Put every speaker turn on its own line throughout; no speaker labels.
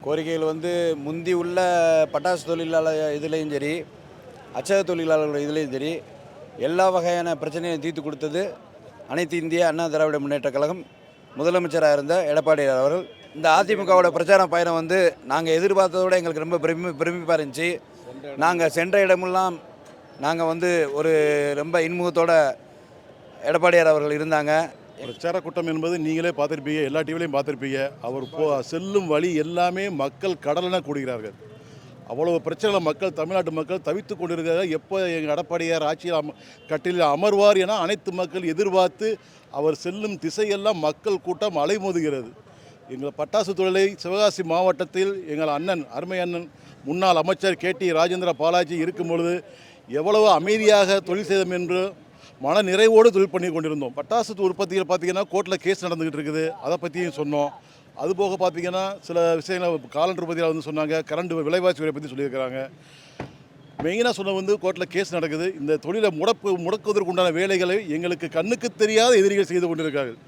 கோரிக்கைகள் முந்தி உள்ள பட்டாசு தொழிலாளர் இதுலேயும் சரி, அச்சக தொழிலாளர்கள் இதுலேயும் சரி, எல்லா வகையான பிரச்சனையும் தீர்த்து கொடுத்தது அனைத்து இந்திய அண்ணா திராவிட முன்னேற்ற கழகம் முதலமைச்சராக இருந்த எடப்பாடியார் அவர்கள். இந்த அதிமுகவோட பிரச்சார பயணம் நாங்கள் எதிர்பார்த்ததை விட எங்களுக்கு ரொம்ப பிரமிப்பாக இருந்துச்சு. நாங்கள் சென்ற இடமெல்லாம் நாங்கள் ஒரு ரொம்ப இன்முகத்தோட எடப்பாடியார் அவர்கள் இருந்தாங்க.
பிரச்சார கூட்டம் என்பது நீங்களே பார்த்துருப்பீங்க, எல்லா டிவிலையும் பார்த்துருப்பீங்க. அவர் செல்லும் வழி எல்லாமே மக்கள் கடலென கூடுகிறார்கள். அவ்வளவு பிரச்சனை மக்கள், தமிழ்நாட்டு மக்கள் தவித்து கொண்டிருக்கிறார்கள். எப்போ எங்கள் எடப்பாடியார் ஆட்சியில் கட்டிலில் அமர்வார் என அனைத்து மக்கள் எதிர்பார்த்து அவர் செல்லும் திசையெல்லாம் மக்கள் கூட்டம் அலைமோதுகிறது. எங்கள் பட்டாசு தொழிலை சிவகாசி மாவட்டத்தில் எங்கள் அண்ணன், அருமை அண்ணன், முன்னாள் அமைச்சர் KT ராஜேந்திர பாலாஜி இருக்கும் பொழுது எவ்வளவு அமைதியாக தொழில் செய்தோம் என்று மன நிறைவோடு தொழில் பண்ணி கொண்டிருந்தோம். பட்டாசு உற்பத்தியில் பார்த்திங்கன்னா கோர்ட்டில் கேஸ் நடந்துக்கிட்டு இருக்குது, அதை பற்றியும் சொன்னோம். அதுபோக பார்த்திங்கன்னா சில விஷயங்கள் காலண்டர் பற்றியில் சொன்னாங்க, கரண்ட் விலைவாசி உரை பற்றி சொல்லியிருக்கிறாங்க. மெயினாக சொன்ன கோர்ட்டில் கேஸ் நடக்குது. இந்த தொழிலை முடக்குவதற்குண்டான வேலைகளை எங்களுக்கு கண்ணுக்கு தெரியாத எதிரிகள் செய்து கொண்டிருக்கிறார்கள்.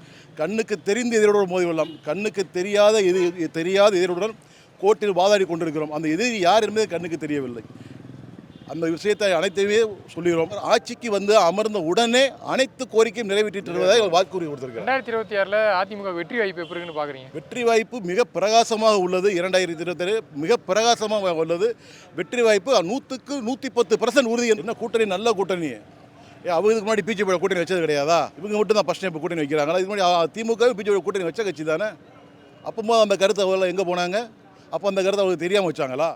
கண்ணுக்கு தெரிந்த எதிரியுடன் மோதி கொள்ளலாம், கண்ணுக்கு தெரியாத எதிரியுடன் கோர்ட்டில் வாதாடி கொண்டிருக்கிறோம். அந்த எதிரி யார் என்பது கண்ணுக்கு தெரியவில்லை. அந்த விஷயத்தை அனைத்தையுமே சொல்லுகிறோம். ஆட்சிக்கு அமர்ந்த உடனே அனைத்து கோரிக்கையும் நிறைவேற்றிட்டு வாக்குறுதி கொடுத்திருக்காங்க.
2026 அதிமுக வெற்றி வாய்ப்பு எப்படி இருக்குன்னு பார்க்குறீங்க?
வெற்றி வாய்ப்பு மிக பிரகாசமாக உள்ளது. 2027 மிக பிரகாசமாக உள்ளது. வெற்றி வாய்ப்பு 100க்கு 110% உறுதி. என்ன கூட்டணி? நல்ல கூட்டணி. அவங்களுக்கு முன்னாடி பிஜேபி கூட்டணி வச்சது கிடையாதா? இவங்க மட்டும் தான் ஃபர்ஸ்ட் டைம் கூட்டணி வைக்கிறாங்களா? இது முன்னாடி திமுக பிஜேபி கூட்டணி வச்ச கட்சி தானே. அப்போ அந்த கருத்தை அவங்க எங்கே போனாங்க? அப்போ அந்த கருத்தை அவங்களுக்கு தெரியாமல் வச்சாங்களா?